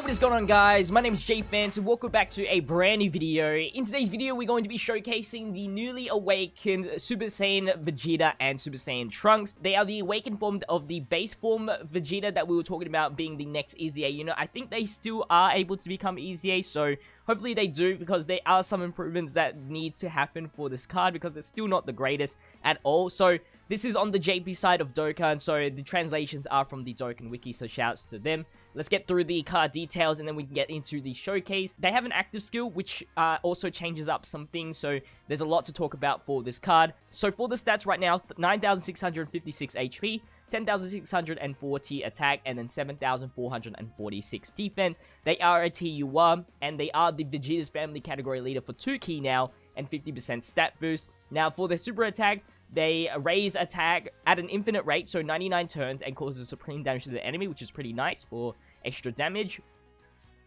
What is going on, guys? My name is JPhanta and welcome back to a brand new video. In today's video, we're going to be showcasing the newly awakened Super Saiyan Vegeta and Super Saiyan Trunks. They are the awakened form of the base form Vegeta that we were talking about being the next EZA. You know, I think they still are able to become EZA, so hopefully they do, because there are some improvements that need to happen for this card, because it's still not the greatest at all. So this is on the JP side of Dokkan, so the translations are from the Dokkan Wiki, so shouts to them. Let's get through the card details and then we can get into the showcase. They have an active skill, which also changes up some things, so there's a lot to talk about for this card. So for the stats right now, 9,656 HP, 10,640 attack, and then 7,446 defense. They are a TUR, and they are the Vegeta's family category leader for 2 key now, and 50% stat boost. Now for their super attack, they raise attack at an infinite rate, so 99 turns, and causes supreme damage to the enemy, which is pretty nice for extra damage.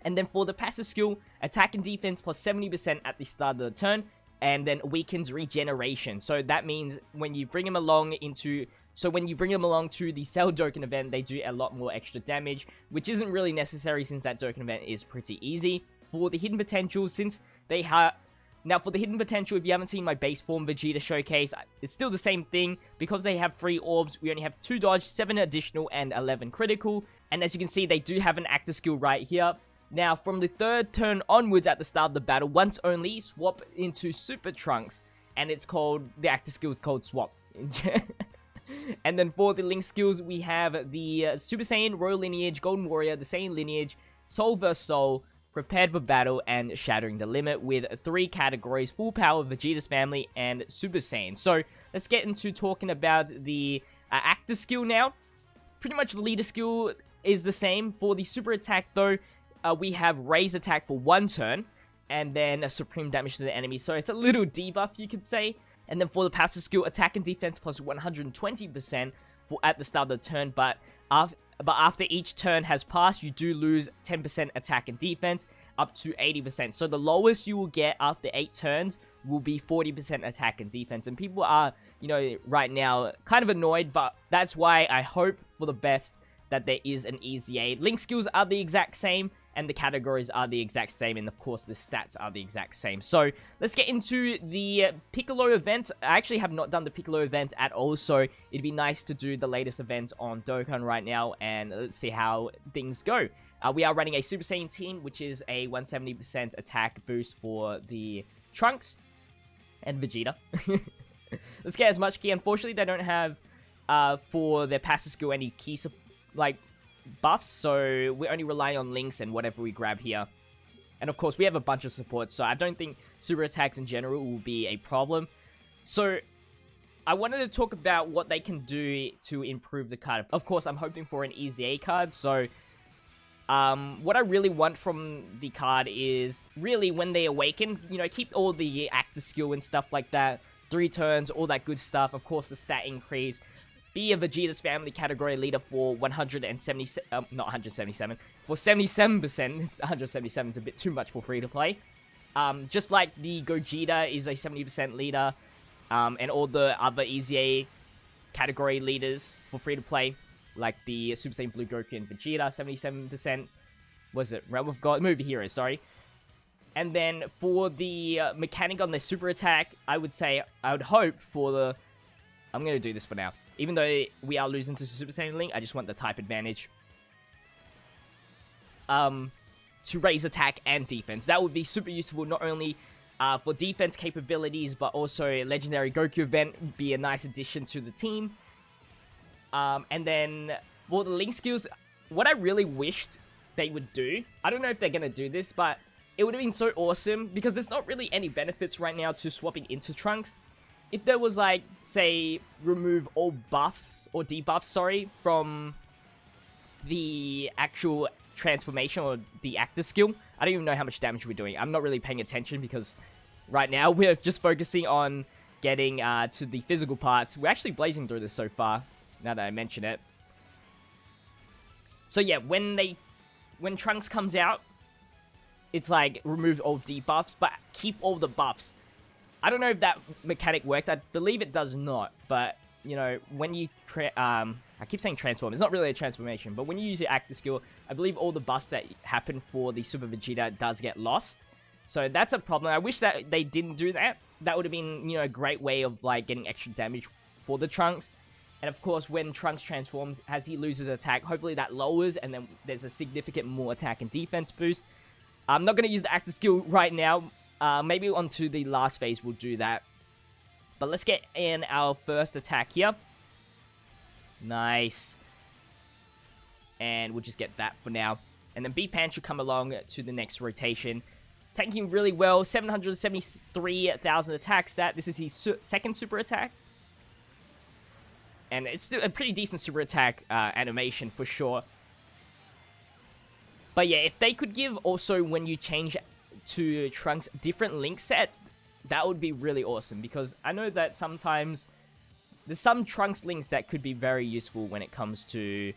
And then for the passive skill, attack and defense plus 70% at the start of the turn, and then weakens regeneration. So that means when you bring him along to the Cell Dokkan event, they do a lot more extra damage, which isn't really necessary since that Dokkan event is pretty easy. For the hidden potential, since they have... Now, for the hidden potential, if you haven't seen my base form Vegeta showcase, it's still the same thing. Because they have 3 orbs, we only have 2 dodge, 7 additional, and 11 critical. And as you can see, they do have an active skill right here. Now, from the 3rd turn onwards at the start of the battle, once only, swap into Super Trunks. And it's called, the active skill is called Swap. And then for the link skills, we have the Super Saiyan, Royal Lineage, Golden Warrior, the Saiyan Lineage, Soul vs. Soul, Prepared for Battle, and Shattering the Limit, with 3 categories: Full Power, Vegeta's Family, and Super Saiyan. So let's get into talking about the active skill now. Pretty much the leader skill is the same. For the super attack though, we have Raise Attack for 1 turn, and then a Supreme Damage to the enemy, so it's a little debuff, you could say. And then for the passive skill, Attack and Defense plus 120% at the start of the turn, but after each turn has passed, you do lose 10% attack and defense, up to 80%. So the lowest you will get after 8 turns will be 40% attack and defense. And people are, you know, right now kind of annoyed, but that's why I hope for the best that there is an EZA. Link skills are the exact same, and the categories are the exact same, and of course the stats are the exact same. So let's get into the Piccolo event. I actually have not done the Piccolo event at all, so it'd be nice to do the latest event on Dokkan right now, and let's see how things go. We are running a Super Saiyan team, which is a 170% attack boost for the Trunks and Vegeta. Let's get as much key. Unfortunately, they don't have, for their passive skill, any key, like, buffs, so we're only relying on links and whatever we grab here. And of course, we have a bunch of supports, so I don't think super attacks in general will be a problem. So I wanted to talk about what they can do to improve the card. Of course, I'm hoping for an EZA card, so what I really want from the card is really when they awaken, you know, keep all the active skill and stuff like that, 3 turns, all that good stuff. Of course, the stat increase. Be a Vegeta's family category leader for 177, not 177, for 77%. It's 177 is a bit too much for free to play. Just like the Gogeta is a 70% leader, and all the other EZA category leaders for free to play, like the Super Saiyan Blue Goku and Vegeta, 77%. Was it Realm of God? Movie Heroes, sorry. And then for the mechanic on the super attack, I would hope for the... I'm going to do this for now. Even though we are losing to Super Saiyan Link, I just want the type advantage. To raise attack and defense. That would be super useful, not only for defense capabilities, but also Legendary Goku event would be a nice addition to the team. And then for the Link skills, what I really wished they would do, I don't know if they're going to do this, but it would have been so awesome, because there's not really any benefits right now to swapping into Trunks. If there was, like, say, remove all buffs, or debuffs, sorry, from the actual transformation or the active skill, I don't even know how much damage we're doing. I'm not really paying attention because right now we're just focusing on getting to the physical parts. We're actually blazing through this so far, now that I mention it. So yeah, when Trunks comes out, it's like, remove all debuffs, but keep all the buffs. I don't know if that mechanic works. I believe it does not, but, you know, when you I keep saying transform. It's not really a transformation, but when you use your active skill, I believe all the buffs that happen for the Super Vegeta does get lost. So that's a problem. I wish that they didn't do that. That would have been, you know, a great way of, like, getting extra damage for the Trunks. And of course, when Trunks transforms, as he loses attack, hopefully that lowers, and then there's a significant more attack and defense boost. I'm not going to use the active skill right now. Maybe onto the last phase we'll do that. But let's get in our first attack here. Nice. And we'll just get that for now. And then JPhanta should come along to the next rotation. Tanking really well. 773,000 attack stat. This is his second super attack. And it's still a pretty decent super attack animation for sure. But yeah, if they could give also when you change to Trunks different link sets, that would be really awesome. Because I know that sometimes there's some Trunks links that could be very useful when it comes to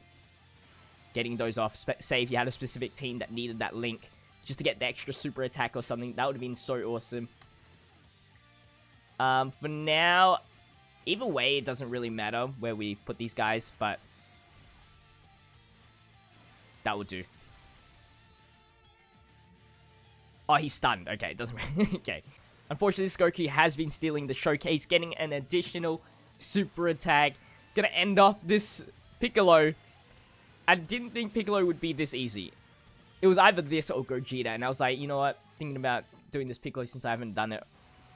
getting those off. Say if you had a specific team that needed that link just to get the extra super attack or something, that would have been so awesome. For now, either way, it doesn't really matter where we put these guys, but that will do. Oh, he's stunned. Okay, it doesn't really... Okay. Unfortunately, this Goku has been stealing the showcase, getting an additional super attack. Gonna end off this Piccolo. I didn't think Piccolo would be this easy. It was either this or Gogeta, and I was like, you know what? Thinking about doing this Piccolo since I haven't done it.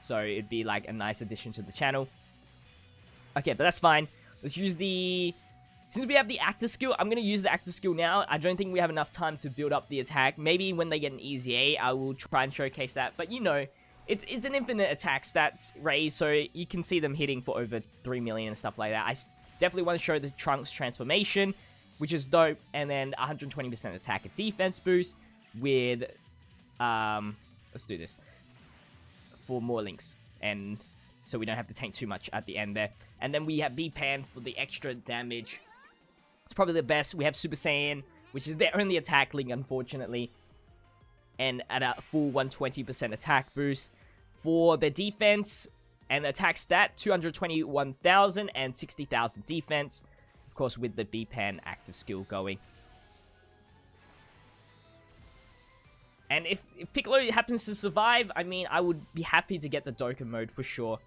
So it'd be like a nice addition to the channel. Okay, but that's fine. Let's use the... Since we have the active skill, I'm going to use the active skill now. I don't think we have enough time to build up the attack. Maybe when they get an easy A, I will try and showcase that. But you know, it's an infinite attack stats raise, so you can see them hitting for over 3 million and stuff like that. I definitely want to show the Trunks transformation, which is dope. And then 120% attack and defense boost with... let's do this. 4 more links. And so we don't have to tank too much at the end there. And then we have JPhanta for the extra damage. It's probably the best. We have Super Saiyan, which is their only attack link, unfortunately. And at a full 120% attack boost. For the defense and attack stat, 221,000 and 60,000 defense. Of course, with the JPhanta active skill going. And if Piccolo happens to survive, I mean, I would be happy to get the Dokkan mode for sure.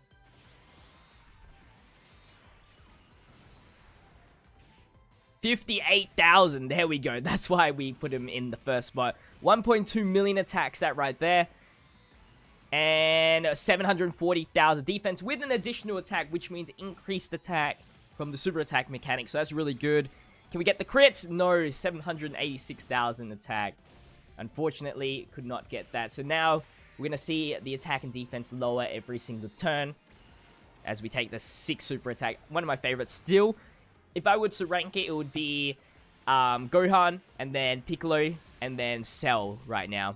$58,000. There we go. That's why we put him in the first spot. 1.2 million attacks, that right there. And 740,000 defense with an additional attack, which means increased attack from the super attack mechanic. So that's really good. Can we get the crits? No. 786,000 attack. Unfortunately, could not get that. So now we're going to see the attack and defense lower every single turn as we take the 6 super attack. One of my favorites still. If I were to rank it, it would be Gohan, and then Piccolo, and then Cell right now.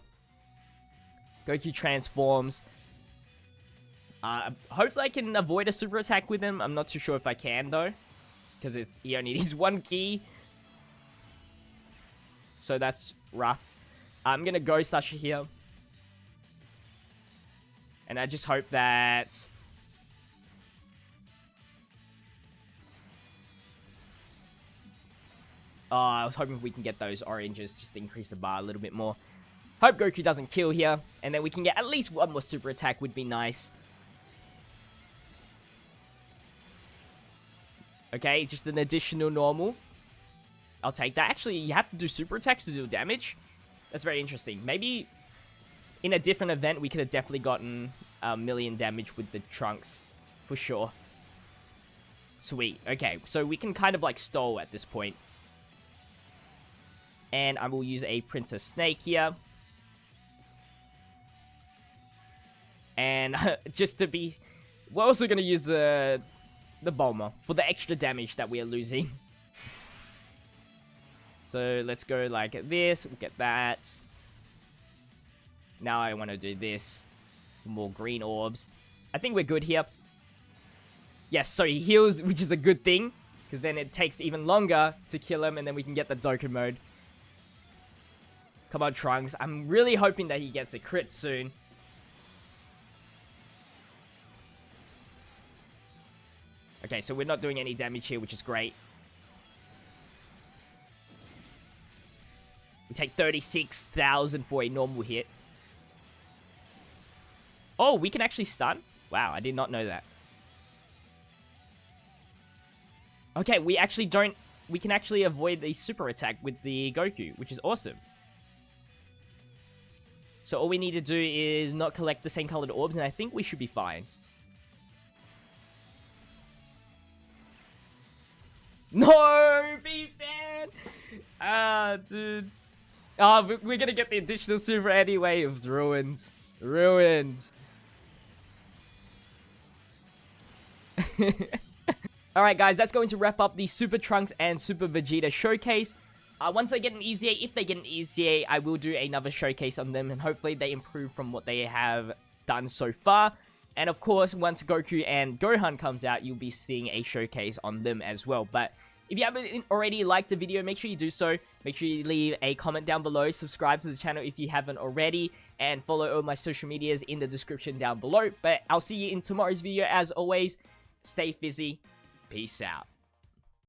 Goku transforms. Hopefully I can avoid a super attack with him. I'm not too sure if I can, though. Because he only needs 1 key. So that's rough. I'm going to go Sasha here. And I just hope that... Oh, I was hoping we can get those oranges just to increase the bar a little bit more. Hope Goku doesn't kill here. And then we can get at least 1 more super attack would be nice. Okay, just an additional normal. I'll take that. Actually, you have to do super attacks to do damage. That's very interesting. Maybe in a different event, we could have definitely gotten 1 million damage with the Trunks. For sure. Sweet. Okay, so we can kind of like stall at this point. And I will use a Princess Snake here. And just to be... We're also going to use the Bulma for the extra damage that we are losing. So let's go like this. We'll get that. Now I want to do this. More green orbs. I think we're good here. Yes, so he heals, which is a good thing. Because then it takes even longer to kill him. And then we can get the Dokkan mode. Come on, Trunks. I'm really hoping that he gets a crit soon. Okay, so we're not doing any damage here, which is great. We take 36,000 for a normal hit. Oh, we can actually stun? Wow, I did not know that. Okay, we can actually avoid the super attack with the Goku, which is awesome. So all we need to do is not collect the same colored orbs, and I think we should be fine. No, B-Fan! Ah, dude. Ah, we're gonna get the additional super anyway. It was ruined. Ruined. Alright guys, that's going to wrap up the Super Trunks and Super Vegeta showcase. Once they get an EZA, if they get an EZA, I will do another showcase on them, and hopefully they improve from what they have done so far. And of course, once Goku and Gohan comes out, you'll be seeing a showcase on them as well. But if you haven't already liked the video, make sure you do so. Make sure you leave a comment down below, subscribe to the channel if you haven't already, and follow all my social medias in the description down below. But I'll see you in tomorrow's video. As always, stay fizzy. Peace out.